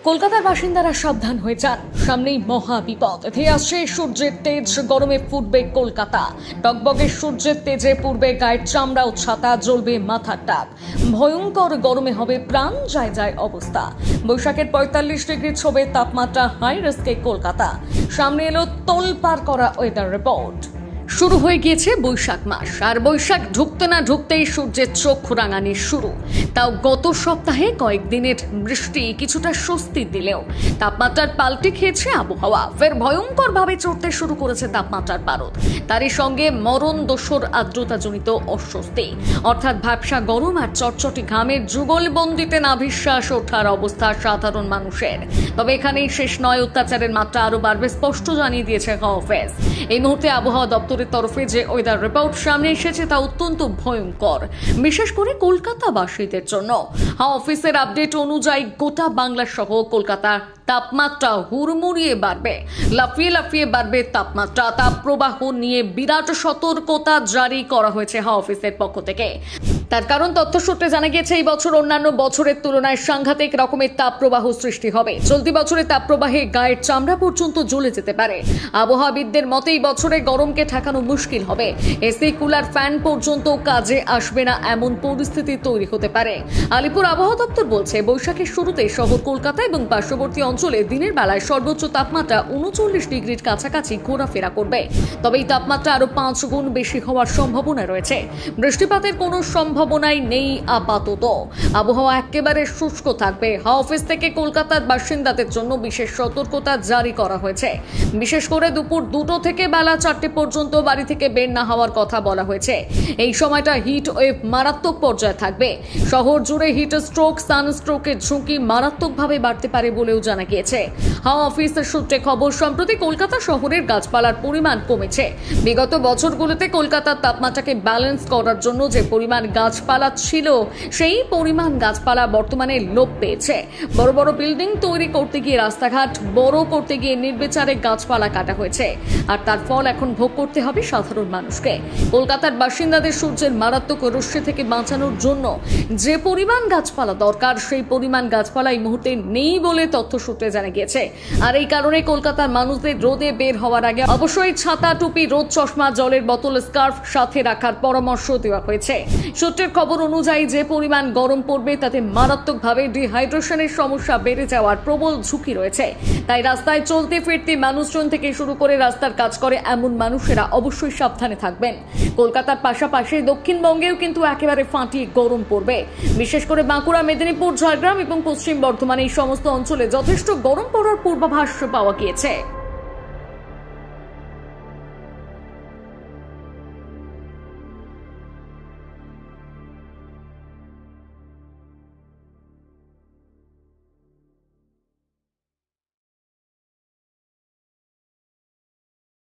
কলকাতার বাসিন্দারা সাবধান হয়ে যান, সামনেই মহা বিপদ। ধেয়ে আসছে সূর্যের তেজ, গরমে ফুটবে কলকাতা। টকবগে সূর্যের তেজে পূর্বে গায়ের চামড়া ও ছাতা, জ্বলবে মাথার টাপ। ভয়ঙ্কর গরমে হবে প্রাণ যায় যায় অবস্থা। বৈশাখের 45 ডিগ্রি ছোঁবে তাপমাত্রা, হাই রিস্কে কলকাতা। সামনে এলো তোলপাড় করা ওয়েদার রিপোর্ট। শুরু হয়ে গিয়েছে বৈশাখ মাস, আর বৈশাখ ঢুকতে না ঢুকতেই সূর্যের চোখ রাঙানি শুরু। তাও গত সপ্তাহে কয়েকদিনের বৃষ্টি কিছুটা স্বস্তি দিলেও তাপমাত্রার পাল্টে খেয়েছে আবহাওয়া। ফের ভয়ঙ্কর ভাবে চড়তে শুরু করেছে তাপমাত্রার পারদ। তারই সঙ্গে মরণ দোসর আর্দ্রতাজনিত অস্বস্তি, অর্থাৎ ভ্যাপসা গরম আর চটচটি ঘামের যুগলবন্দিতে নাভিশ্বাস ওঠার অবস্থা সাধারণ মানুষের। তবে এখানেই শেষ নয়, অত্যাচারের মাত্রা আরো বাড়বে, স্পষ্ট জানিয়ে দিয়েছে হাওয়া অফিস। এই মুহূর্তে আবহাওয়া দপ্তরের তরফে যে ওয়েদার রিপোর্ট সামনে এসেছে তা অত্যন্ত ভয়ঙ্কর, বিশেষ করে কলকাতাবাসীদের জন্য। হাওয়া অফিসের আপডেট অনুযায়ী গোটা বাংলা সহ কলকাতার তাপমাত্রা হুড়মুড়িয়ে বাড়বে, লাফিয়ে লাফিয়ে বাড়বে তাপমাত্রা। তাপপ্রবাহ নিয়ে বিরাট সতর্কতা জারি করা হয়েছে হাওয়া অফিসের পক্ষ থেকে। তার কারণ তথ্য সূত্রে জানা গিয়েছে এই বছর অন্যান্য বছরের তুলনায় সাংঘাতিক রকমের তাপপ্রবাহ সৃষ্টি হবে। চলতি বছরে তাপপ্রবাহে গায়ের চামড়া পর্যন্ত জ্বলে যেতে পারে। আবহাওয়াবিদদের মতে এই বছরে গরমকে ঠেকানো মুশকিল হবে। এসি, কুলার, ফ্যান পর্যন্ত কাজে আসবে না, এমন পরিস্থিতি তৈরি হতে পারে। আলিপুর আবহাওয়া দপ্তর বলছে, বৈশাখের শুরুতে শহর কলকাতা এবং পার্শ্ববর্তী অঞ্চলে দিনের বেলায় সর্বোচ্চ তাপমাত্রা 39 ডিগ্রির কাছাকাছি ঘোরাফেরা করবে। তবে এই তাপমাত্রা আরো 5 গুণ বেশি হওয়ার সম্ভাবনা রয়েছে। বৃষ্টিপাতের কোনো সম্ভাবনাই নেই আপাতত। আবহাওয়া একেবারে শুষ্ক থাকবে। হাওয়া অফিস থেকে কলকাতার বাসিন্দাদের জন্য বিশেষ সতর্কতা জারি করা হয়েছে। বিশেষ করে দুপুর 2টো থেকে বেলা 4টে পর্যন্ত বাড়ি থেকে বের না হওয়ার কথা বলা হয়েছে। এই সময়টা হিট ওয়েভ মারাত্মক পর্যায়ে থাকবে। শহর জুড়ে হিট স্ট্রোক, সানস্ট্রোকের ঝুঁকি মারাত্মকভাবে বাড়তে পারে বলেও জানা গিয়েছে। হাওয়া অফিসের সূত্রে খবর, সম্প্রতি কলকাতা শহরের গাছপালার পরিমাণ কমেছে। বিগত বছরগুলোতে কলকাতার তাপমাত্রাকে ব্যালেন্স করার জন্য যে পরিমাণ গাছপালা ছিল, সেই পরিমাণ গাছপালা বর্তমানে লোপ পেয়েছে। বড় বড় বিল্ডিং তৈরি করতে গিয়ে, রাস্তাঘাট বড় করতে গিয়ে নির্বিচারে গাছপালা কাটা হয়েছে, আর তার ফল এখন ভোগ করতে হবে সাধারণ মানুষকে। কলকাতার বাসিন্দাদের সূর্যের মারাত্মক রশ্মি থেকে বাঁচানোর জন্য যে পরিমাণ গাছপালা দরকার, সেই পরিমাণ গাছপালা এই মুহূর্তে নেই বলে তথ্য সূত্রে জানা গিয়েছে। আর এই কারণে কলকাতার মানুষদের রোদে বের হওয়ার আগে অবশ্যই ছাতা, টুপি, রোদ চশমা, জলের বোতল, স্কার্ফ সাথে রাখার পরামর্শ দেওয়া হয়েছে। সূত্রের খবর অনুযায়ী যে পরিমাণ গরম পড়বে, তাতে মারাত্মকভাবে ডিহাইড্রেশনের সমস্যা বেড়ে যাওয়ার প্রবল ঝুঁকি রয়েছে। তাই রাস্তায় চলতে ফিরতে মানুষজন থেকে শুরু করে রাস্তার কাজ করে এমন মানুষেরা অবশ্যই সাবধানে থাকবেন। কলকাতার পাশাপাশি দক্ষিণবঙ্গেও কিন্তু একেবারে ফাটিয়ে গরম পড়বে। বিশেষ করে বাঁকুড়া, মেদিনীপুর, ঝাড়গ্রাম এবং পশ্চিম বর্ধমান এই সমস্ত অঞ্চলে যথেষ্ট গরম পড়ার পূর্বাভাস পাওয়া গিয়েছে।